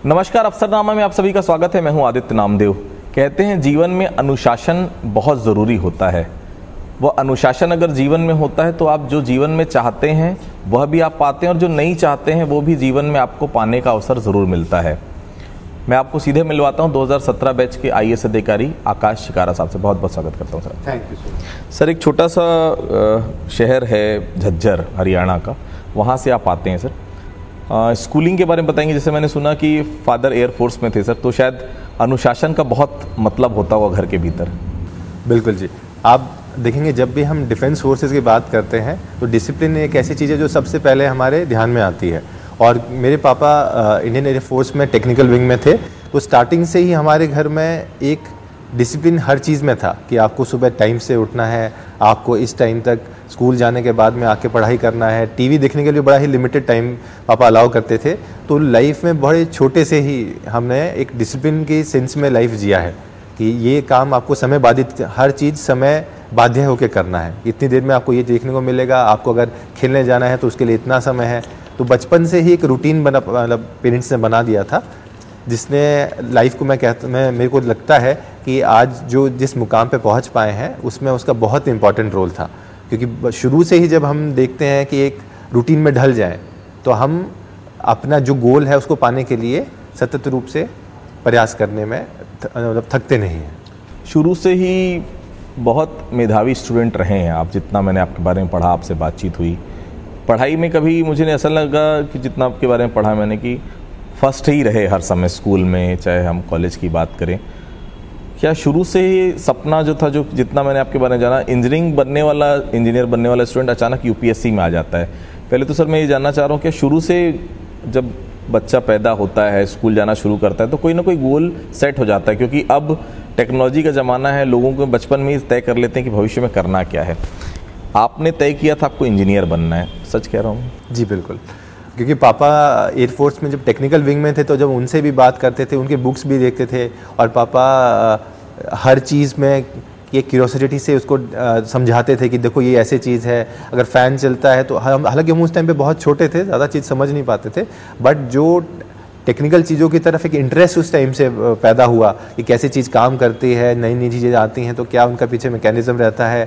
नमस्कार, अफसरनामा में आप सभी का स्वागत है। मैं हूं आदित्य नामदेव। कहते हैं जीवन में अनुशासन बहुत ज़रूरी होता है। वह अनुशासन अगर जीवन में होता है तो आप जो जीवन में चाहते हैं वह भी आप पाते हैं, और जो नहीं चाहते हैं वो भी जीवन में आपको पाने का अवसर ज़रूर मिलता है। मैं आपको सीधे मिलवाता हूं 2017 बैच के IAS अधिकारी आकाश शिकारा साहब से। बहुत बहुत स्वागत करता हूं sir. Thank you sir. Sir, एक छोटा सा शहर है झज्जर, हरियाणा का, वहाँ से आप आते हैं सर। स्कूलिंग के बारे में बताएंगे। जैसे मैंने सुना कि फादर एयरफोर्स में थे सर, तो शायद अनुशासन का बहुत मतलब होता होगा घर के भीतर। बिल्कुल जी। आप देखेंगे जब भी हम डिफेंस फोर्सेस की बात करते हैं तो डिसिप्लिन एक ऐसी चीज़ है जो सबसे पहले हमारे ध्यान में आती है। और मेरे पापा इंडियन एयरफोर्स में टेक्निकल विंग में थे, तो स्टार्टिंग से ही हमारे घर में एक डिसिप्लिन हर चीज़ में था कि आपको सुबह टाइम से उठना है, आपको इस टाइम तक स्कूल जाने के बाद में आके पढ़ाई करना है। टीवी देखने के लिए बड़ा ही लिमिटेड टाइम पापा अलाउ करते थे। तो लाइफ में बड़े छोटे से ही हमने एक डिसिप्लिन की सेंस में लाइफ जिया है कि ये काम आपको समय बाधित, हर चीज़ समय बाध्य होकर करना है। इतनी देर में आपको ये देखने को मिलेगा, आपको अगर खेलने जाना है तो उसके लिए इतना समय है। तो बचपन से ही एक रूटीन बना, मतलब पेरेंट्स ने बना दिया था, जिसने लाइफ को मेरे को लगता है कि आज जो जिस मुकाम पे पहुंच पाए हैं उसमें उसका बहुत इंपॉर्टेंट रोल था। क्योंकि शुरू से ही जब हम देखते हैं कि एक रूटीन में ढल जाएं तो हम अपना जो गोल है उसको पाने के लिए सतत रूप से प्रयास करने में मतलब थकते नहीं हैं। शुरू से ही बहुत मेधावी स्टूडेंट रहे हैं आप, जितना मैंने आपके बारे में पढ़ा, आपसे बातचीत हुई। पढ़ाई में कभी मुझे नहीं ऐसा लगा कि जितना आपके बारे में पढ़ा मैंने कि फर्स्ट ही रहे हर समय स्कूल में, चाहे हम कॉलेज की बात करें। क्या शुरू से ही सपना जो था, जो जितना मैंने आपके बारे में जाना, इंजीनियर बनने वाला स्टूडेंट अचानक UPSC में आ जाता है? पहले तो सर मैं ये जानना चाह रहा हूँ कि शुरू से जब बच्चा पैदा होता है, स्कूल जाना शुरू करता है, तो कोई ना कोई गोल सेट हो जाता है, क्योंकि अब टेक्नोलॉजी का ज़माना है, लोगों को बचपन में ही तय कर लेते हैं कि भविष्य में करना क्या है। आपने तय किया था आपको इंजीनियर बनना है, सच कह रहा हूँ? जी बिल्कुल। क्योंकि पापा एयरफोर्स में जब टेक्निकल विंग में थे तो जब उनसे भी बात करते थे, उनके बुक्स भी देखते थे, और पापा हर चीज़ में ये क्यूरोसिटी से उसको समझाते थे कि देखो ये ऐसी चीज़ है, अगर फ़ैन चलता है तो हालांकि हम उस टाइम पे बहुत छोटे थे, ज़्यादा चीज़ समझ नहीं पाते थे, बट जो टेक्निकल चीज़ों की तरफ एक इंटरेस्ट उस टाइम से पैदा हुआ कि कैसी चीज़ काम करती है, नई नई चीज़ें आती हैं तो क्या उनका पीछे मैकेनिज़्म रहता है।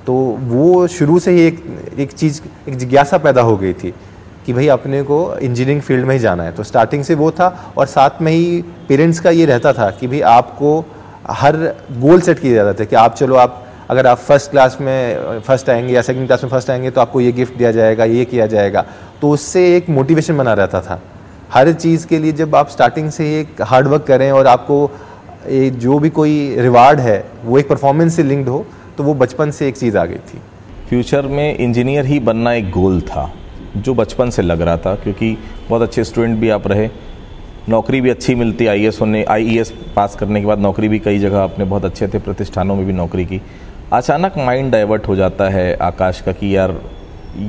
तो वो शुरू से ही एक जिज्ञासा पैदा हो गई थी कि भाई अपने को इंजीनियरिंग फील्ड में ही जाना है। तो स्टार्टिंग से वो था, और साथ में ही पेरेंट्स का ये रहता था कि भाई आपको हर गोल सेट किया जाता था कि आप चलो, आप अगर आप फर्स्ट क्लास में फर्स्ट आएंगे या सेकंड क्लास में फर्स्ट आएंगे तो आपको ये गिफ्ट दिया जाएगा, ये किया जाएगा। तो उससे एक मोटिवेशन बना रहता था हर चीज़ के लिए। जब आप स्टार्टिंग से एक हार्ड वर्क करें और आपको जो भी कोई रिवार्ड है वो एक परफॉर्मेंस से लिंक्ड हो, तो वो बचपन से एक चीज़ आ गई थी। फ्यूचर में इंजीनियर ही बनना एक गोल था जो बचपन से लग रहा था, क्योंकि बहुत अच्छे स्टूडेंट भी आप रहे, नौकरी भी अच्छी मिलती, IAS पास करने के बाद नौकरी भी कई जगह आपने बहुत अच्छे थे प्रतिष्ठानों में भी नौकरी की। अचानक माइंड डाइवर्ट हो जाता है आकाश का कि यार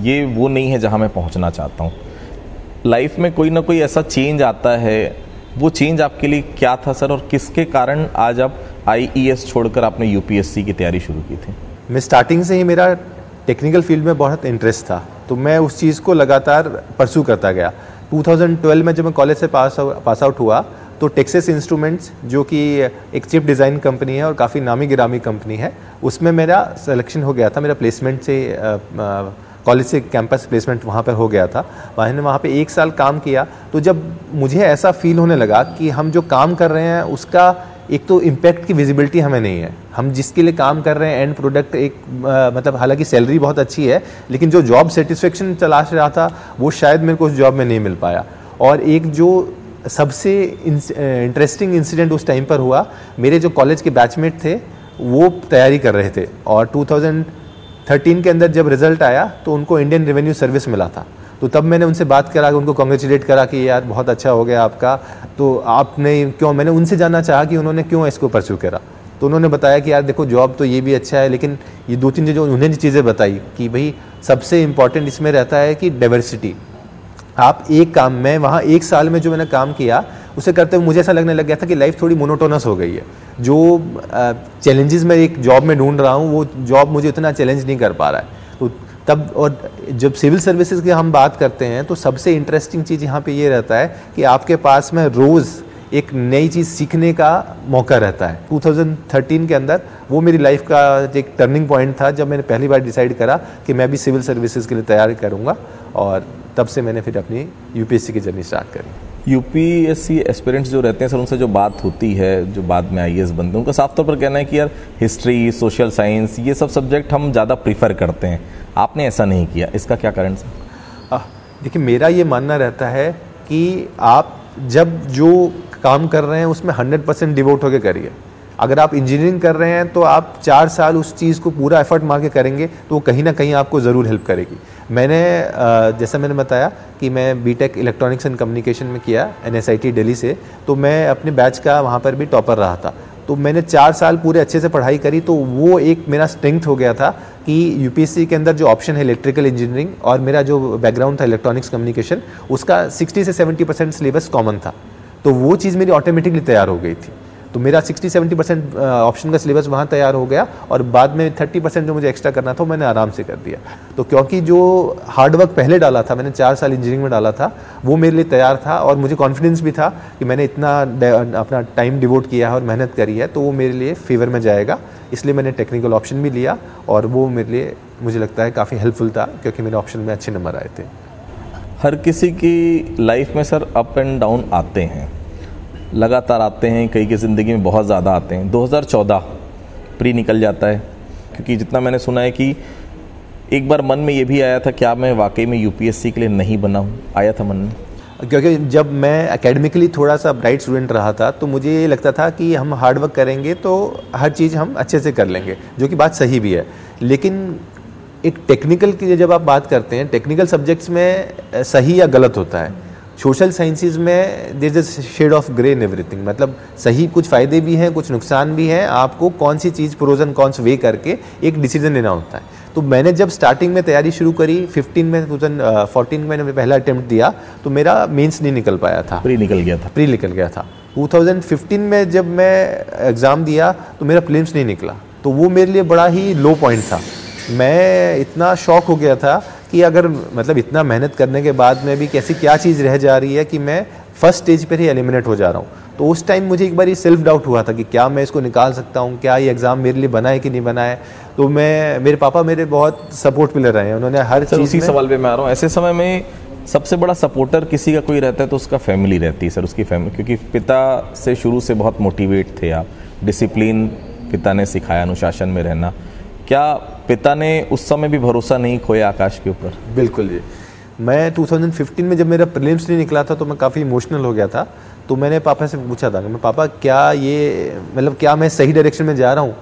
ये वो नहीं है जहां मैं पहुंचना चाहता हूं। लाइफ में कोई ना कोई ऐसा चेंज आता है, वो चेंज आपके लिए क्या था सर, और किसके कारण आज आप IAS छोड़कर आपने UPSC की तैयारी शुरू की थी? मैं स्टार्टिंग से ही मेरा टेक्निकल फील्ड में बहुत इंटरेस्ट था, तो मैं उस चीज़ को लगातार परस्यू करता गया। 2012 में जब मैं कॉलेज से पास आउट हुआ तो टेक्सास इंस्ट्रूमेंट्स, जो कि एक चिप डिज़ाइन कंपनी है और काफ़ी नामी गिरामी कंपनी है, उसमें मेरा सिलेक्शन हो गया था। मेरा प्लेसमेंट से कॉलेज से कैंपस प्लेसमेंट वहाँ पर हो गया था। मैंने वहाँ पे 1 साल काम किया। तो जब मुझे ऐसा फील होने लगा कि हम जो काम कर रहे हैं उसका एक तो इम्पैक्ट की विजिबिलिटी हमें नहीं है, हम जिसके लिए काम कर रहे हैं एंड प्रोडक्ट एक मतलब हालांकि सैलरी बहुत अच्छी है, लेकिन जो जॉब सेटिस्फेक्शन तलाश रहा था वो शायद मेरे को उस जॉब में नहीं मिल पाया। और एक जो सबसे इंटरेस्टिंग इंसिडेंट उस टाइम पर हुआ, मेरे जो कॉलेज के बैचमेट थे वो तैयारी कर रहे थे, और 2013 के अंदर जब रिजल्ट आया तो उनको इंडियन रेवेन्यू सर्विस मिला था। तो तब मैंने उनसे बात करा, उनको कॉन्ग्रेचुलेट करा कि यार बहुत अच्छा हो गया आपका, तो आपने क्यों, मैंने उनसे जानना चाहा कि उन्होंने क्यों इसको परस्यू करा। तो उन्होंने बताया कि यार देखो जॉब तो ये भी अच्छा है, लेकिन ये 2-3 चीज़ें उन्होंने चीज़ें बताई कि भाई सबसे इम्पॉर्टेंट इसमें रहता है कि डाइवर्सिटी। आप एक काम में वहाँ 1 साल में जो मैंने काम किया उसे करते हुए मुझे ऐसा लगने लग गया था कि लाइफ थोड़ी मोनोटोनस हो गई है। जो चैलेंजेस मैं एक जॉब में ढूंढ रहा हूँ वो जॉब मुझे उतना चैलेंज नहीं कर पा रहा है। तो तब और जब सिविल सर्विसेज की हम बात करते हैं तो सबसे इंटरेस्टिंग चीज़ यहाँ पे ये रहता है कि आपके पास में रोज़ एक नई चीज़ सीखने का मौका रहता है। 2013 के अंदर वो मेरी लाइफ का एक टर्निंग पॉइंट था जब मैंने पहली बार डिसाइड करा कि मैं भी सिविल सर्विसेज के लिए तैयारी करूँगा, और तब से मैंने फिर अपनी यूपीएससी की जर्नी स्टार्ट करी। यूपीएससी एस्पिरेंट्स जो रहते हैं सर, उनसे जो बात होती है, जो बाद में आईएएस बनते हैं, उनका साफ तौर पर कहना है कि यार हिस्ट्री, सोशल साइंस, ये सब सब्जेक्ट हम ज़्यादा प्रीफर करते हैं। आपने ऐसा नहीं किया, इसका क्या कारण सर? देखिए, मेरा ये मानना रहता है कि आप जब जो काम कर रहे हैं उसमें 100% डिवोट होकर करिए। अगर आप इंजीनियरिंग कर रहे हैं तो आप 4 साल उस चीज़ को पूरा एफर्ट मार के करेंगे तो वो कहीं ना कहीं आपको ज़रूर हेल्प करेगी। मैंने जैसा मैंने बताया कि मैं बीटेक इलेक्ट्रॉनिक्स एंड कम्युनिकेशन में किया NSIT दिल्ली से, तो मैं अपने बैच का वहाँ पर भी टॉपर रहा था। तो मैंने 4 साल पूरे अच्छे से पढ़ाई करी, तो वो एक मेरा स्ट्रेंथ हो गया था कि यूपीएससी के अंदर जो ऑप्शन है इलेक्ट्रिकल इंजीनियरिंग, और मेरा जो बैकग्राउंड था इलेक्ट्रॉनिक्स कम्युनिकेशन, उसका 60 से 70% सिलेबस कॉमन था। तो वो चीज़ मेरी ऑटोमेटिकली तैयार हो गई थी। तो मेरा 60-70% ऑप्शन का सिलेबस वहाँ तैयार हो गया, और बाद में 30% जो मुझे एक्स्ट्रा करना था मैंने आराम से कर दिया। तो क्योंकि जो हार्डवर्क पहले डाला था मैंने, 4 साल इंजीनियरिंग में डाला था, वो मेरे लिए तैयार था, और मुझे कॉन्फिडेंस भी था कि मैंने इतना अपना टाइम डिवोट किया है और मेहनत करी है, तो वो मेरे लिए फेवर में जाएगा। इसलिए मैंने टेक्निकल ऑप्शन भी लिया, और वो मेरे लिए मुझे लगता है काफ़ी हेल्पफुल था, क्योंकि मेरे ऑप्शन में अच्छे नंबर आए थे। हर किसी की लाइफ में सर अप एंड डाउन आते हैं, लगातार आते हैं, कई की ज़िंदगी में बहुत ज़्यादा आते हैं। 2014 प्री निकल जाता है, क्योंकि जितना मैंने सुना है कि एक बार मन में ये भी आया था क्या मैं वाकई में यूपीएससी के लिए नहीं बना हूँ, आया था मन में? क्योंकि जब मैं एकेडमिकली थोड़ा सा ब्राइट स्टूडेंट रहा था तो मुझे ये लगता था कि हम हार्ड वर्क करेंगे तो हर चीज़ हम अच्छे से कर लेंगे, जो कि बात सही भी है। लेकिन एक टेक्निकल की जब आप बात करते हैं, टेक्निकल सब्जेक्ट्स में सही या गलत होता है। सोशल साइंसेज में there is a shade of grey in everything, मतलब सही कुछ फ़ायदे भी हैं, कुछ नुकसान भी हैं। आपको कौन सी चीज़ प्रोज एंड कॉन्स वे करके एक डिसीजन लेना होता है। तो मैंने जब स्टार्टिंग में तैयारी शुरू करी 2014 में मैंने पहला अटेम्प्ट दिया, तो मेरा मेंस नहीं निकल पाया था, प्री निकल गया था। 2015 में जब मैं एग्ज़ाम दिया तो मेरा प्रीलिम्स नहीं निकला, तो वो मेरे लिए बड़ा ही लो पॉइंट था। मैं इतना शॉक हो गया था कि अगर मतलब इतना मेहनत करने के बाद में भी कैसी क्या चीज़ रह जा रही है कि मैं फर्स्ट स्टेज पर ही एलिमिनेट हो जा रहा हूँ। तो उस टाइम मुझे एक बार ये सेल्फ डाउट हुआ था कि क्या मैं इसको निकाल सकता हूँ, क्या ये एग्ज़ाम मेरे लिए बना है कि नहीं बना है। तो मेरे पापा मेरे बहुत सपोर्ट पिलर रहे हैं, उन्होंने हर चीज़ उसी सवाल पे मैं आ रहा हूँ। ऐसे समय में सबसे बड़ा सपोर्टर किसी का कोई रहता है तो उसका फैमिली रहती है सर, उसकी फैमिली, क्योंकि पिता से शुरू से बहुत मोटिवेट थे आप, डिसिप्लिन पिता ने सिखाया, अनुशासन में रहना। क्या पिता ने उस समय भी भरोसा नहीं खोया आकाश के ऊपर? बिल्कुल जी। मैं 2015 में जब मेरा प्रीलिम्स नहीं निकला था तो मैं काफ़ी इमोशनल हो गया था। तो मैंने पापा से पूछा था कि मैं पापा क्या ये मतलब क्या मैं सही डायरेक्शन में जा रहा हूँ,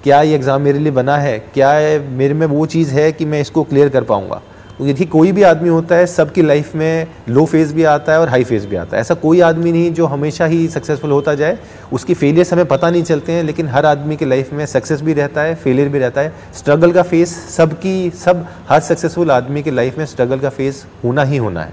क्या ये एग्ज़ाम मेरे लिए बना है, क्या मेरे में वो चीज़ है कि मैं इसको क्लियर कर पाऊँगा। तो देखिए कोई भी आदमी होता है, सबकी लाइफ में लो फेज़ भी आता है और हाई फेज़ भी आता है। ऐसा कोई आदमी नहीं जो हमेशा ही सक्सेसफुल होता जाए। उसकी फेलियर्स हमें पता नहीं चलते हैं, लेकिन हर आदमी की लाइफ में सक्सेस भी रहता है, फेलियर भी रहता है। स्ट्रगल का फेज़ हर सक्सेसफुल आदमी की लाइफ में स्ट्रगल का फेज़ होना ही होना है।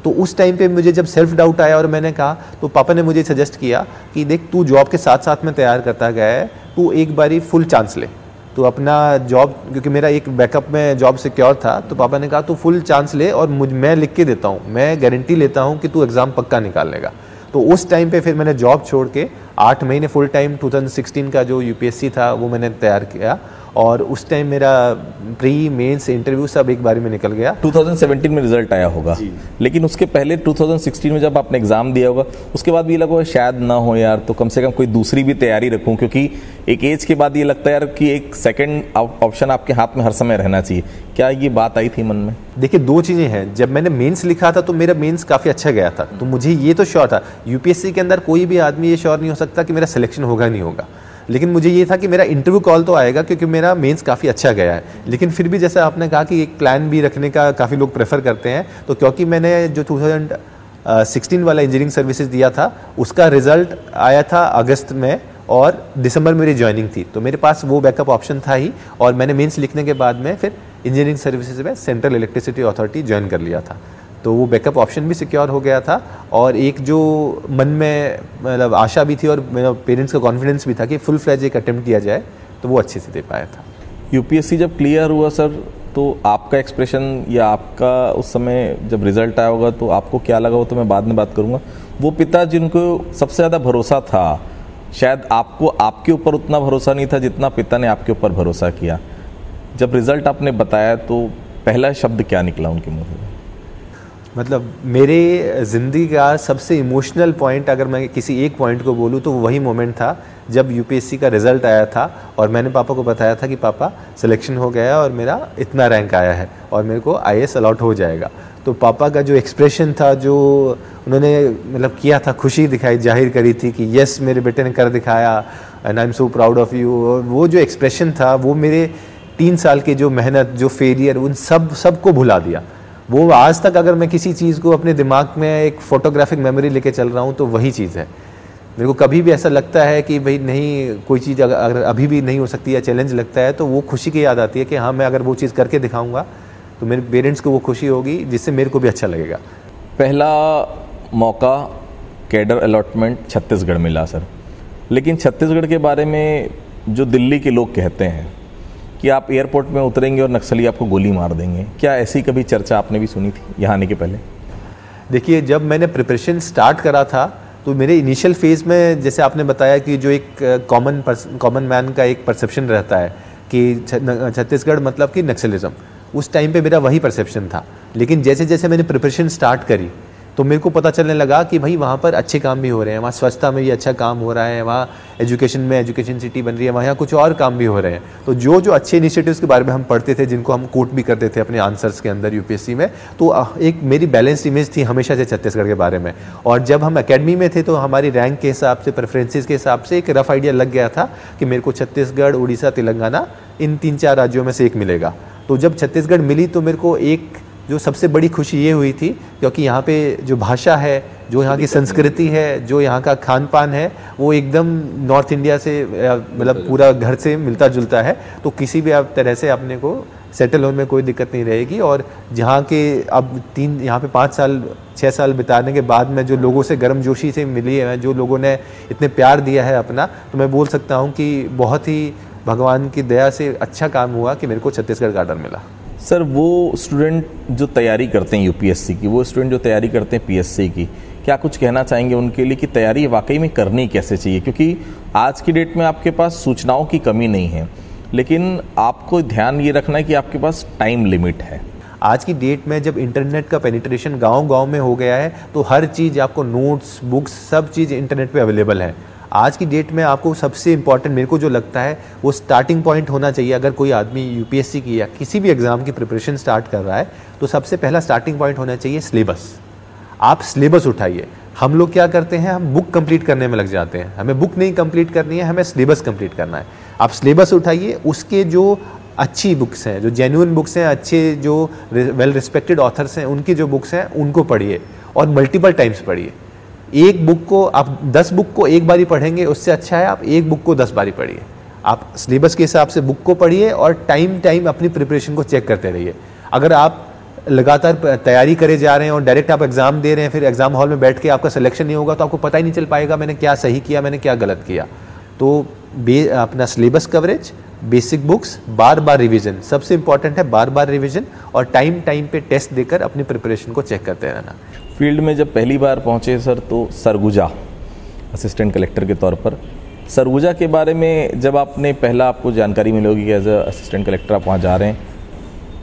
तो उस टाइम पे मुझे जब सेल्फ डाउट आया और मैंने कहा, तो पापा ने मुझे सजेस्ट किया कि देख तू जॉब के साथ साथ में तैयार करता गया है, तू एक बारी फुल चांस ले, तो अपना जॉब, क्योंकि मेरा एक बैकअप में जॉब सिक्योर था, तो पापा ने कहा तू फुल चांस ले और मैं लिख के देता हूँ, मैं गारंटी लेता हूँ कि तू एग्ज़ाम पक्का निकाल लेगा। तो उस टाइम पे फिर मैंने जॉब छोड़ के 8 महीने फुल टाइम 2016 का जो यूपीएससी था वो मैंने तैयार किया, और उस टाइम मेरा प्री मेंस इंटरव्यू सब एक बार में निकल गया। 2017 में रिजल्ट आया होगा, लेकिन उसके पहले 2016 में जब आपने एग्जाम दिया होगा, उसके बाद भी ये लगा शायद ना हो यार, तो कम से कम कोई दूसरी भी तैयारी रखूं, क्योंकि एक एज के बाद ये लगता है यार कि एक सेकंड ऑप्शन आपके हाथ में हर समय रहना चाहिए। क्या ये बात आई थी मन में? देखिए 2 चीज़ें हैं। जब मैंने मेंस लिखा था तो मेरा मेंस काफ़ी अच्छा गया था, तो मुझे ये तो श्योर था। यूपीएससी के अंदर कोई भी आदमी ये श्योर नहीं हो सकता कि मेरा सिलेक्शन होगा नहीं होगा, लेकिन मुझे ये था कि मेरा इंटरव्यू कॉल तो आएगा, क्योंकि मेरा मेंस काफ़ी अच्छा गया है। लेकिन फिर भी जैसे आपने कहा कि एक प्लान भी रखने का काफ़ी लोग प्रेफर करते हैं, तो क्योंकि मैंने जो 2016 वाला इंजीनियरिंग सर्विसेज दिया था उसका रिजल्ट आया था अगस्त में, और दिसंबर में मेरी ज्वाइनिंग थी, तो मेरे पास वो बैकअप ऑप्शन था ही। और मैंने मेंस लिखने के बाद में फिर इंजीनियरिंग सर्विसेज में सेंट्रल इलेक्ट्रिसिटी अथॉरिटी ज्वाइन कर लिया था, तो वो बैकअप ऑप्शन भी सिक्योर हो गया था। और एक जो मन में मतलब आशा भी थी और मेरा पेरेंट्स का कॉन्फिडेंस भी था कि फुल फ्लैज एक अटेम्प्ट दिया जाए, तो वो अच्छे से दे पाया था। यूपीएससी जब क्लियर हुआ सर, तो तो आपका एक्सप्रेशन या आपका उस समय जब रिजल्ट आया होगा तो आपको क्या लगा, वो तो मैं बाद में बात करूँगा। वो पिता जिनको सबसे ज़्यादा भरोसा था, शायद आपको आपके ऊपर उतना भरोसा नहीं था जितना पिता ने आपके ऊपर भरोसा किया। जब रिजल्ट आपने बताया तो पहला शब्द क्या निकला उनके मुंह से? मतलब मेरे ज़िंदगी का सबसे इमोशनल पॉइंट अगर मैं किसी एक पॉइंट को बोलूँ तो वही मोमेंट था जब यूपीएससी का रिज़ल्ट आया था और मैंने पापा को बताया था कि पापा सिलेक्शन हो गया है और मेरा इतना रैंक आया है और मेरे को आईएएस अलॉट हो जाएगा। तो पापा का जो एक्सप्रेशन था, जो उन्होंने मतलब किया था, खुशी दिखाई, जाहिर करी थी कि यस मेरे बेटे ने कर दिखाया and I am so proud of you. और वो जो एक्सप्रेशन था वो मेरे 3 साल की जो मेहनत, जो फेलियर, उन सबको भुला दिया। वो आज तक अगर मैं किसी चीज़ को अपने दिमाग में एक फोटोग्राफिक मेमोरी लेके चल रहा हूँ तो वही चीज़ है। मेरे को कभी भी ऐसा लगता है कि भाई नहीं, कोई चीज़ अगर अभी भी नहीं हो सकती या चैलेंज लगता है तो वो खुशी की याद आती है कि हाँ मैं अगर वो चीज़ करके दिखाऊंगा तो मेरे पेरेंट्स को वो खुशी होगी जिससे मेरे को भी अच्छा लगेगा। पहला मौका कैडर अलॉटमेंट छत्तीसगढ़ मिला सर, लेकिन छत्तीसगढ़ के बारे में जो दिल्ली के लोग कहते हैं कि आप एयरपोर्ट में उतरेंगे और नक्सली आपको गोली मार देंगे, क्या ऐसी कभी चर्चा आपने भी सुनी थी यहाँ आने के पहले? देखिए, जब मैंने प्रिपरेशन स्टार्ट करा था तो मेरे इनिशियल फेज़ में जैसे आपने बताया कि जो एक कॉमन मैन का एक परसेप्शन रहता है कि छत्तीसगढ़ मतलब कि नक्सलिज्म, उस टाइम पे मेरा वही परसेप्शन था। लेकिन जैसे जैसे मैंने प्रिपरेशन स्टार्ट करी तो मेरे को पता चलने लगा कि भाई वहाँ पर अच्छे काम भी हो रहे हैं, वहाँ स्वच्छता में भी अच्छा काम हो रहा है, वहाँ एजुकेशन में एजुकेशन सिटी बन रही है, वहाँ कुछ और काम भी हो रहे हैं। तो जो अच्छे इनिशिएटिव्स के बारे में हम पढ़ते थे, जिनको हम कोट भी करते थे अपने आंसर्स के अंदर यूपीएससी में, तो एक मेरी बैलेंस्ड इमेज थी हमेशा से छत्तीसगढ़ के बारे में। और जब हम अकेडमी में थे तो हमारी रैंक के हिसाब से, प्रेफरेंसेस के हिसाब से एक रफ आइडिया लग गया था कि मेरे को छत्तीसगढ़, उड़ीसा, तेलंगाना, इन 3-4 राज्यों में से एक मिलेगा। तो जब छत्तीसगढ़ मिली तो मेरे को एक जो सबसे बड़ी खुशी ये हुई थी, क्योंकि यहाँ पे जो भाषा है, जो यहाँ की संस्कृति है, जो यहाँ का खान पान है, वो एकदम नॉर्थ इंडिया से मतलब पूरा घर से मिलता जुलता है। तो किसी भी तरह से अपने को सेटल होने में कोई दिक्कत नहीं रहेगी। और जहाँ के अब यहाँ पे 5 साल 6 साल बिताने के बाद में जो लोगों से गर्मजोशी से मिली है, जो लोगों ने इतने प्यार दिया है अपना, तो मैं बोल सकता हूँ कि बहुत ही भगवान की दया से अच्छा काम हुआ कि मेरे को छत्तीसगढ़ गार्डन मिला। सर, वो स्टूडेंट जो तैयारी करते हैं यूपीएससी की, वो स्टूडेंट जो तैयारी करते हैं पीएससी की, क्या कुछ कहना चाहेंगे उनके लिए कि तैयारी वाकई में करनी कैसे चाहिए? क्योंकि आज की डेट में आपके पास सूचनाओं की कमी नहीं है, लेकिन आपको ध्यान ये रखना है कि आपके पास टाइम लिमिट है। आज की डेट में जब इंटरनेट का पेनिट्रेशन गांव-गांव में हो गया है तो हर चीज़ आपको, नोट्स, बुक्स, सब चीज़ इंटरनेट पे अवेलेबल है। आज की डेट में आपको सबसे इम्पॉर्टेंट मेरे को जो लगता है वो स्टार्टिंग पॉइंट होना चाहिए। अगर कोई आदमी यूपीएससी की या किसी भी एग्ज़ाम की प्रिपरेशन स्टार्ट कर रहा है तो सबसे पहला स्टार्टिंग पॉइंट होना चाहिए सिलेबस। आप सिलेबस उठाइए। हम लोग क्या करते हैं, हम बुक कंप्लीट करने में लग जाते हैं। हमें बुक नहीं कंप्लीट करनी है, हमें सिलेबस कंप्लीट करना है। आप सिलेबस उठाइए, उसके जो अच्छी बुक्स हैं, जो जेन्युइन बुक्स हैं, अच्छे जो वेल रिस्पेक्टेड ऑथर्स हैं, उनकी जो बुक्स हैं उनको पढ़िए और मल्टीपल टाइम्स पढ़िए। एक बुक को आप 10 बुक को एक बारी पढ़ेंगे, उससे अच्छा है आप एक बुक को 10 बारी पढ़िए। आप सिलेबस के हिसाब से बुक को पढ़िए और टाइम अपनी प्रिपरेशन को चेक करते रहिए। अगर आप लगातार तैयारी करे जा रहे हैं और डायरेक्ट आप एग्ज़ाम दे रहे हैं, फिर एग्ज़ाम हॉल में बैठ के आपका सिलेक्शन नहीं होगा तो आपको पता ही नहीं चल पाएगा मैंने क्या सही किया, मैंने क्या गलत किया। तो अपना सिलेबस कवरेज, बेसिक बुक्स, बार बार रिवीजन सबसे इंपॉर्टेंट है। बार बार रिवीजन और टाइम पे टेस्ट देकर अपनी प्रिपरेशन को चेक करते रहना। फील्ड में जब पहली बार पहुंचे सर तो सरगुजा असिस्टेंट कलेक्टर के तौर पर, सरगुजा के बारे में जब आपने पहला आपको जानकारी मिली होगी कि एज अ असिस्टेंट कलेक्टर आप वहाँ जा रहे हैं,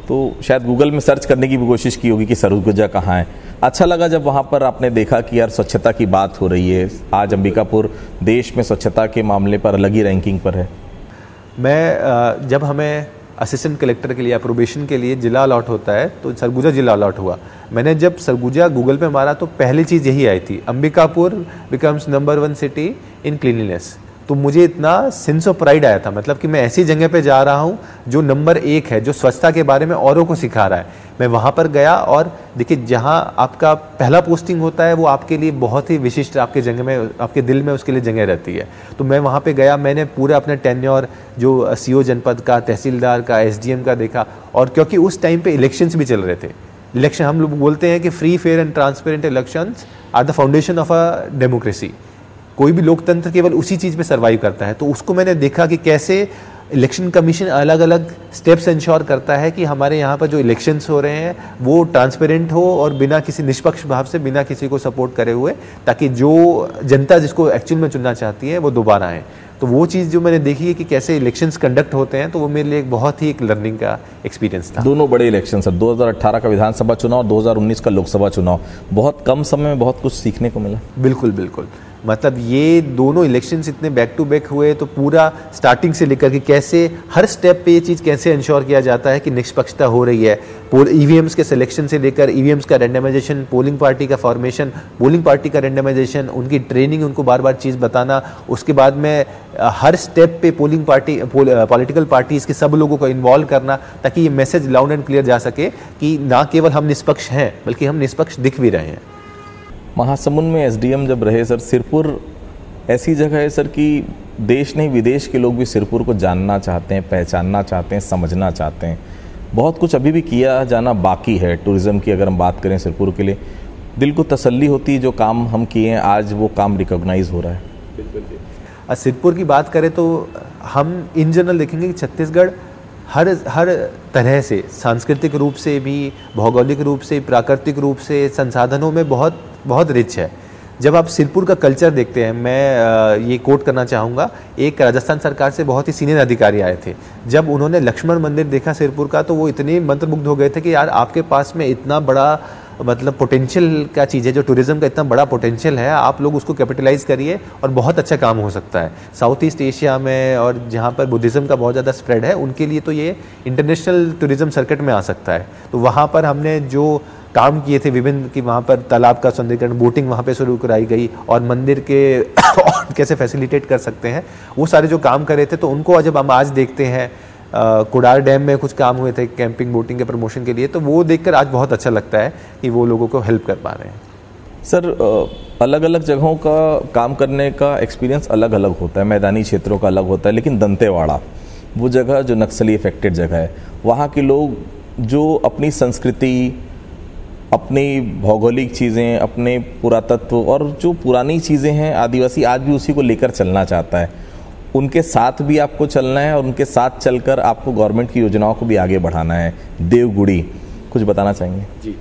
तो शायद गूगल में सर्च करने की भी कोशिश की होगी कि सरगुजा कहाँ है। अच्छा लगा जब वहाँ पर आपने देखा कि यार स्वच्छता की बात हो रही है। आज अंबिकापुर देश में स्वच्छता के मामले पर अलग ही रैंकिंग पर है। मैं जब हमें असिस्टेंट कलेक्टर के लिए अप्रोबेशन के लिए ज़िला अलॉट होता है तो सरगुजा ज़िला अलॉट हुआ। मैंने जब सरगुजा गूगल पे मारा तो पहली चीज़ यही आई थी, Ambikapur becomes number 1 city in cleanliness. तो मुझे इतना सेंस ऑफ प्राइड आया था, मतलब कि मैं ऐसी जगह पे जा रहा हूँ जो नंबर 1 है, जो स्वच्छता के बारे में औरों को सिखा रहा है। मैं वहाँ पर गया और देखिए, जहाँ आपका पहला पोस्टिंग होता है वो आपके लिए बहुत ही विशिष्ट, आपके जगह में, आपके दिल में उसके लिए जगह रहती है। तो मैं वहाँ पे गया, मैंने पूरा अपना टेन्योर जो सीओ जनपद का, तहसीलदार का, एसडीएम का देखा। और क्योंकि उस टाइम पे इलेक्शंस भी चल रहे थे, इलेक्शन, हम लोग बोलते हैं कि free, fair and transparent elections are the foundation of a democracy. कोई भी लोकतंत्र केवल उसी चीज़ पे सर्वाइव करता है। तो उसको मैंने देखा कि कैसे इलेक्शन कमीशन अलग अलग स्टेप्स इंश्योर करता है कि हमारे यहाँ पर जो इलेक्शंस हो रहे हैं वो ट्रांसपेरेंट हो और बिना किसी निष्पक्ष भाव से, बिना किसी को सपोर्ट करे हुए, ताकि जो जनता जिसको एक्चुअल में चुनना चाहती है वो दोबारा आए। तो वो चीज़ जो मैंने देखी है कि कैसे इलेक्शंस कंडक्ट होते हैं, तो वो मेरे लिए एक बहुत ही एक लर्निंग का एक्सपीरियंस था। दोनों बड़े इलेक्शन सर, 2018 का विधानसभा चुनाव और 2019 का लोकसभा चुनाव, बहुत कम समय में बहुत कुछ सीखने को मिला। बिल्कुल बिल्कुल, मतलब ये दोनों इलेक्शंस इतने बैक टू बैक हुए, तो पूरा स्टार्टिंग से लेकर के कैसे हर स्टेप पे ये चीज़ कैसे इंश्योर किया जाता है कि निष्पक्षता हो रही है, ईवीएम्स के सिलेक्शन से लेकर ईवीएम्स का रैंडमाइजेशन, पोलिंग पार्टी का फॉर्मेशन, पोलिंग पार्टी का रैंडमाइजेशन, उनकी ट्रेनिंग, उनको बार बार चीज़ बताना, उसके बाद में हर स्टेप पे पोलिंग पार्टी, पॉलिटिकल पार्टीज़ के सब लोगों को इन्वॉल्व करना, ताकि ये मैसेज लाउड एंड क्लियर जा सके कि ना केवल हम निष्पक्ष हैं बल्कि हम निष्पक्ष दिख भी रहे हैं। महासमुंद में एसडीएम जब रहे सर, सिरपुर ऐसी जगह है सर कि देश नहीं विदेश के लोग भी सिरपुर को जानना चाहते हैं, पहचानना चाहते हैं, समझना चाहते हैं। बहुत कुछ अभी भी किया जाना बाकी है टूरिज़्म की, अगर हम बात करें सिरपुर के लिए दिल को तसल्ली होती है, जो काम हम किए हैं आज वो काम रिकॉग्नाइज हो रहा है। बिल्कुल। सिरपुर की बात करें तो हम इन जनरल देखेंगे कि छत्तीसगढ़ हर तरह से, सांस्कृतिक रूप से भी, भौगोलिक रूप से, प्राकृतिक रूप से, संसाधनों में बहुत बहुत रिच है। जब आप सिरपुर का कल्चर देखते हैं, मैं ये कोट करना चाहूँगा, एक राजस्थान सरकार से बहुत ही सीनियर अधिकारी आए थे, जब उन्होंने लक्ष्मण मंदिर देखा सिरपुर का तो वो इतने मंत्रमुग्ध हो गए थे कि यार आपके पास में इतना बड़ा मतलब पोटेंशियल का चीज़ है, जो टूरिज़्म का इतना बड़ा पोटेंशियल है, आप लोग उसको कैपिटलाइज करिए और बहुत अच्छा काम हो सकता है। साउथ ईस्ट एशिया में और जहाँ पर बुद्धिज़्म का बहुत ज़्यादा स्प्रेड है, उनके लिए तो ये इंटरनेशनल टूरिज़्म सर्किट में आ सकता है। तो वहाँ पर हमने जो काम किए थे विभिन्न, कि वहाँ पर तालाब का सौंदर्यीकरण, बोटिंग वहाँ पे शुरू कराई गई और मंदिर के कैसे फैसिलिटेट कर सकते हैं, वो सारे जो काम करे थे, तो उनको जब हम आज देखते हैं, कुडार डैम में कुछ काम हुए थे कैंपिंग बोटिंग के प्रमोशन के लिए, तो वो देखकर आज बहुत अच्छा लगता है कि वो लोगों को हेल्प कर पा रहे हैं। सर अलग अलग जगहों का काम करने का एक्सपीरियंस अलग अलग होता है, मैदानी क्षेत्रों का अलग होता है, लेकिन दंतेवाड़ा वो जगह जो नक्सली इफेक्टेड जगह है, वहाँ के लोग जो अपनी संस्कृति, अपनी भौगोलिक चीज़ें, अपने पुरातत्व और जो पुरानी चीज़ें हैं, आदिवासी आज भी उसी को लेकर चलना चाहता है। उनके साथ भी आपको चलना है और उनके साथ चलकर आपको गवर्नमेंट की योजनाओं को भी आगे बढ़ाना है। देवगुड़ी कुछ बताना चाहेंगे? जी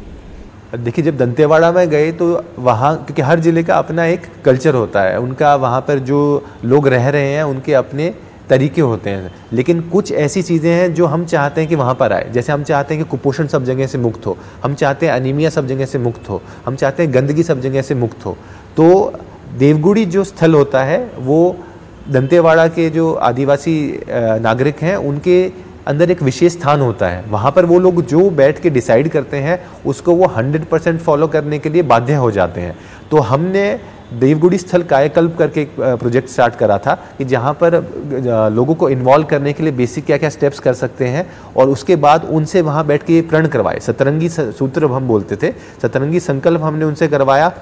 देखिए, जब दंतेवाड़ा में गए तो वहाँ, क्योंकि हर ज़िले का अपना एक कल्चर होता है, उनका वहाँ पर जो लोग रह रहे हैं उनके अपने तरीके होते हैं, लेकिन कुछ ऐसी चीज़ें हैं जो हम चाहते हैं कि वहाँ पर आए। जैसे हम चाहते हैं कि कुपोषण सब जगह से मुक्त हो, हम चाहते हैं अनीमिया सब जगह से मुक्त हो, हम चाहते हैं गंदगी सब जगह से मुक्त हो। तो देवगुड़ी जो स्थल होता है वो दंतेवाड़ा के जो आदिवासी नागरिक हैं उनके अंदर एक विशेष स्थान होता है। वहाँ पर वो लोग जो बैठ के डिसाइड करते हैं उसको वो 100% फॉलो करने के लिए बाध्य हो जाते हैं। तो हमने देवगुड़ी स्थल कायाकल्प करके एक प्रोजेक्ट स्टार्ट करा था कि जहाँ पर लोगों को इन्वॉल्व करने के लिए बेसिक क्या क्या स्टेप्स कर सकते हैं, और उसके बाद उनसे वहाँ बैठ के प्रण करवाए। सतरंगी सूत्र हम बोलते थे, सतरंगी संकल्प हमने उनसे करवाया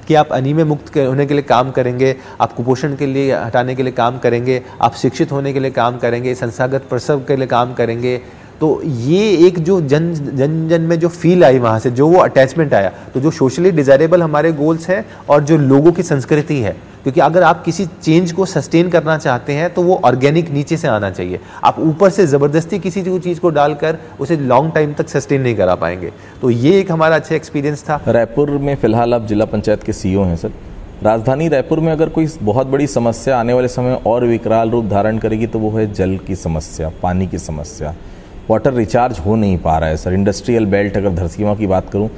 कि आप अनीमिया मुक्त होने के लिए काम करेंगे, आप कुपोषण के लिए हटाने के लिए काम करेंगे, आप शिक्षित होने के लिए काम करेंगे, संस्थागत प्रसव के लिए काम करेंगे। तो ये एक जो जन में जो फील आई वहाँ से, जो वो अटैचमेंट आया, तो जो सोशली डिज़ायरेबल हमारे गोल्स हैं और जो लोगों की संस्कृति है, क्योंकि अगर आप किसी चेंज को सस्टेन करना चाहते हैं तो वो ऑर्गेनिक नीचे से आना चाहिए। आप ऊपर से ज़बरदस्ती किसी चीज़ को डालकर उसे लॉन्ग टाइम तक सस्टेन नहीं करा पाएंगे। तो ये एक हमारा अच्छा एक्सपीरियंस था। रायपुर में फिलहाल आप जिला पंचायत के सीईओ हैं सर। राजधानी रायपुर में अगर कोई बहुत बड़ी समस्या आने वाले समय और विकराल रूप धारण करेगी तो वो है जल की समस्या, पानी की समस्या। वाटर रिचार्ज हो नहीं पा रहा है सर। इंडस्ट्रियल बेल्ट अगर धरसीवां की बात करूं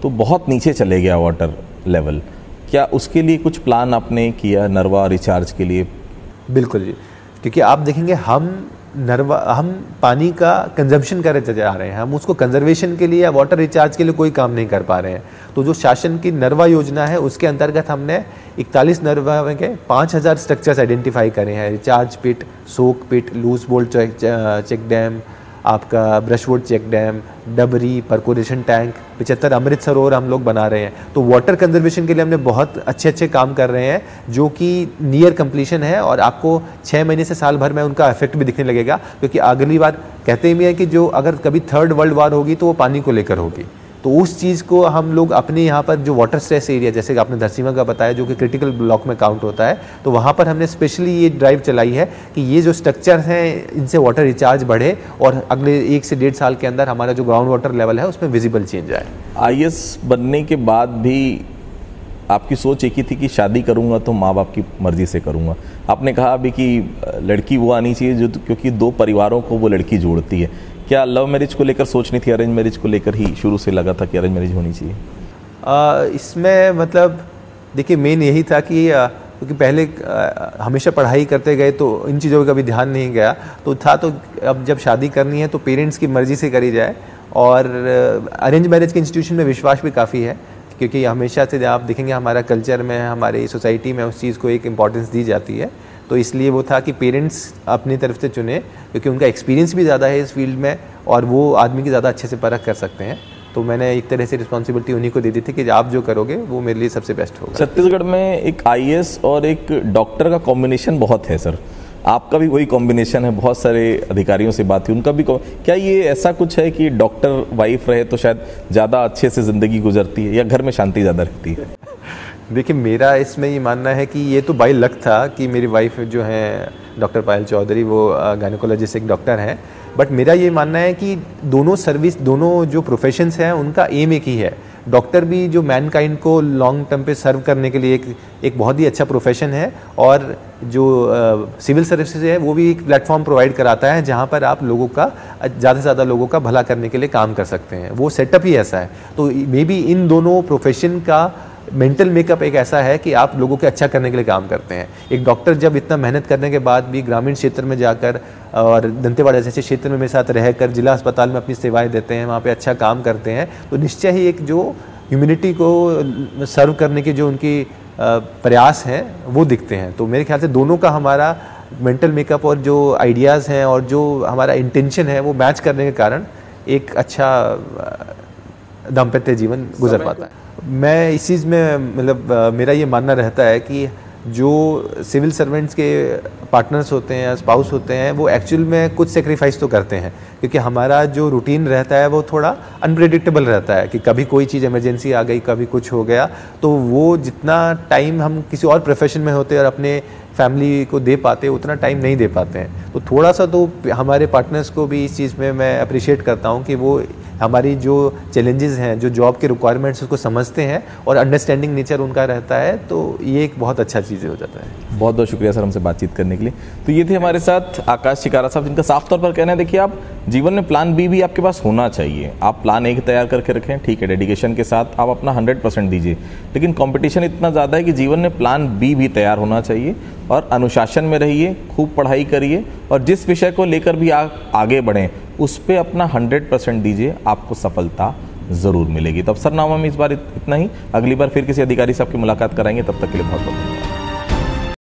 तो बहुत नीचे चले गया वाटर लेवल। क्या उसके लिए कुछ प्लान आपने किया नरवा रिचार्ज के लिए? बिल्कुल जी, क्योंकि आप देखेंगे हम पानी का कंजम्पशन करते जा रहे हैं, हम उसको कंजर्वेशन के लिए या वाटर रिचार्ज के लिए कोई काम नहीं कर पा रहे हैं। तो जो शासन की नरवा योजना है उसके अंतर्गत हमने 41 नरवा में के 5000 स्ट्रक्चर्स आइडेंटिफाई करे हैं। रिचार्ज पिट, सोक पिट, लूज बोल्ट चेक डैम, आपका ब्रशवुड चेक डैम, डबरी, परकोरेशन टैंक, 75 अमृत सरोवर हम लोग बना रहे हैं। तो वाटर कंजर्वेशन के लिए हमने बहुत अच्छे काम कर रहे हैं जो कि नियर कंप्लीशन है, और आपको 6 महीने से साल भर में उनका इफेक्ट भी दिखने लगेगा। क्योंकि अगली बार कहते ही है कि जो अगर कभी थर्ड वर्ल्ड वॉर होगी तो वो पानी को लेकर होगी। तो उस चीज़ को हम लोग अपने यहाँ पर जो वाटर स्ट्रेस एरिया, जैसे कि आपने धरसीमा का बताया जो कि क्रिटिकल ब्लॉक में काउंट होता है, तो वहाँ पर हमने स्पेशली ये ड्राइव चलाई है कि ये जो स्ट्रक्चर हैं इनसे वाटर रिचार्ज बढ़े और अगले 1 से 1.5 साल के अंदर हमारा जो ग्राउंड वाटर लेवल है उसमें विजिबल चेंज आए। IAS बनने के बाद भी आपकी सोच एक ही थी कि शादी करूंगा तो माँ बाप की मर्जी से करूंगा। आपने कहा अभी कि लड़की वो आनी चाहिए जो, क्योंकि 2 परिवारों को वो लड़की जोड़ती है। क्या लव मैरिज को लेकर सोच नहीं थी, अरेंज मैरिज को लेकर ही शुरू से लगा था कि अरेंज मैरिज होनी चाहिए? इसमें मतलब देखिए मेन यही था कि क्योंकि पहले हमेशा पढ़ाई करते गए तो इन चीज़ों का कभी ध्यान नहीं गया, तो था तो अब जब शादी करनी है तो पेरेंट्स की मर्ज़ी से करी जाए। और अरेंज मैरिज के इंस्टीट्यूशन में विश्वास भी काफ़ी है, क्योंकि हमेशा से आप देखेंगे हमारा कल्चर में, हमारी सोसाइटी में उस चीज़ को एक इम्पॉर्टेंस दी जाती है। तो इसलिए वो था कि पेरेंट्स अपनी तरफ से चुने, क्योंकि उनका एक्सपीरियंस भी ज़्यादा है इस फील्ड में और वो आदमी की ज़्यादा अच्छे से परख कर सकते हैं। तो मैंने एक तरह से रिस्पॉन्सिबिलिटी उन्हीं को दे दी थी कि आप जो करोगे वो मेरे लिए सबसे बेस्ट होगा। छत्तीसगढ़ में एक IAS और एक डॉक्टर का कॉम्बिनेशन बहुत है सर, आपका भी वही कॉम्बिनेशन है। बहुत सारे अधिकारियों से बात हुई, उनका भी क्या ये ऐसा कुछ है कि डॉक्टर वाइफ रहे तो शायद ज़्यादा अच्छे से ज़िंदगी गुजरती है या घर में शांति ज़्यादा रहती है? देखिए मेरा इसमें ये मानना है कि ये तो बाई लक था कि मेरी वाइफ जो है डॉक्टर पायल चौधरी, वो गायनोकोलॉजिस्ट एक डॉक्टर हैं। बट मेरा ये मानना है कि दोनों सर्विस, दोनों जो प्रोफेशंस हैं उनका एम एक ही है। डॉक्टर भी जो मैनकाइंड को लॉन्ग टर्म पे सर्व करने के लिए एक बहुत ही अच्छा प्रोफेशन है, और जो सिविल सर्विसेज है वो भी एक प्लेटफॉर्म प्रोवाइड कराता है जहाँ पर आप लोगों का ज़्यादा से ज़्यादा लोगों का भला करने के लिए काम कर सकते हैं। वो सेटअप ही ऐसा है। तो मे बी इन दोनों प्रोफेशन का मेंटल मेकअप एक ऐसा है कि आप लोगों के अच्छा करने के लिए काम करते हैं। एक डॉक्टर जब इतना मेहनत करने के बाद भी ग्रामीण क्षेत्र में जाकर और दंतेवाड़ा जैसे क्षेत्र में मेरे साथ रहकर जिला अस्पताल में अपनी सेवाएं देते हैं, वहाँ पे अच्छा काम करते हैं, तो निश्चय ही एक जो ह्यूमैनिटी को सर्व करने के जो उनकी प्रयास हैं वो दिखते हैं। तो मेरे ख्याल से दोनों का हमारा मेंटल मेकअप और जो आइडियाज़ हैं और जो हमारा इंटेंशन है वो मैच करने के कारण एक अच्छा दाम्पत्य जीवन गुजर पाता है। मैं इस चीज़ में मतलब मेरा ये मानना रहता है कि जो सिविल सर्वेंट्स के पार्टनर्स होते हैं या स्पाउस होते हैं वो एक्चुअल में कुछ सेक्रीफाइस तो करते हैं, क्योंकि हमारा जो रूटीन रहता है वो थोड़ा अनप्रेडिक्टेबल रहता है कि कभी कोई चीज़ इमरजेंसी आ गई, कभी कुछ हो गया। तो वो जितना टाइम हम किसी और प्रोफेशन में होते और अपने फैमिली को दे पाते उतना टाइम नहीं दे पाते हैं। तो थोड़ा सा तो हमारे पार्टनर्स को भी इस चीज़ में मैं अप्रिशिएट करता हूँ कि वो हमारी जो चैलेंजेस हैं, जो जॉब के रिक्वायरमेंट्स उसको समझते हैं और अंडरस्टैंडिंग नेचर उनका रहता है। तो ये एक बहुत अच्छा चीज़ हो जाता है। बहुत बहुत शुक्रिया सर हमसे बातचीत करने के लिए। तो ये थे हमारे साथ आकाश चिकारा साहब, जिनका साफ तौर पर कहना है देखिए आप जीवन में प्लान बी भी आपके पास होना चाहिए। आप प्लान ए तैयार करके रखें, ठीक है, डेडिकेशन के साथ आप अपना 100% दीजिए, लेकिन कंपटीशन इतना ज़्यादा है कि जीवन में प्लान बी भी तैयार होना चाहिए और अनुशासन में रहिए, खूब पढ़ाई करिए और जिस विषय को लेकर भी आप आगे बढ़ें उस पर अपना 100% दीजिए, आपको सफलता ज़रूर मिलेगी। तो अफसरनामा में इस बार इतना ही। अगली बार फिर किसी अधिकारी से आपकी मुलाकात कराएंगे, तब तक के लिए बहुत बहुत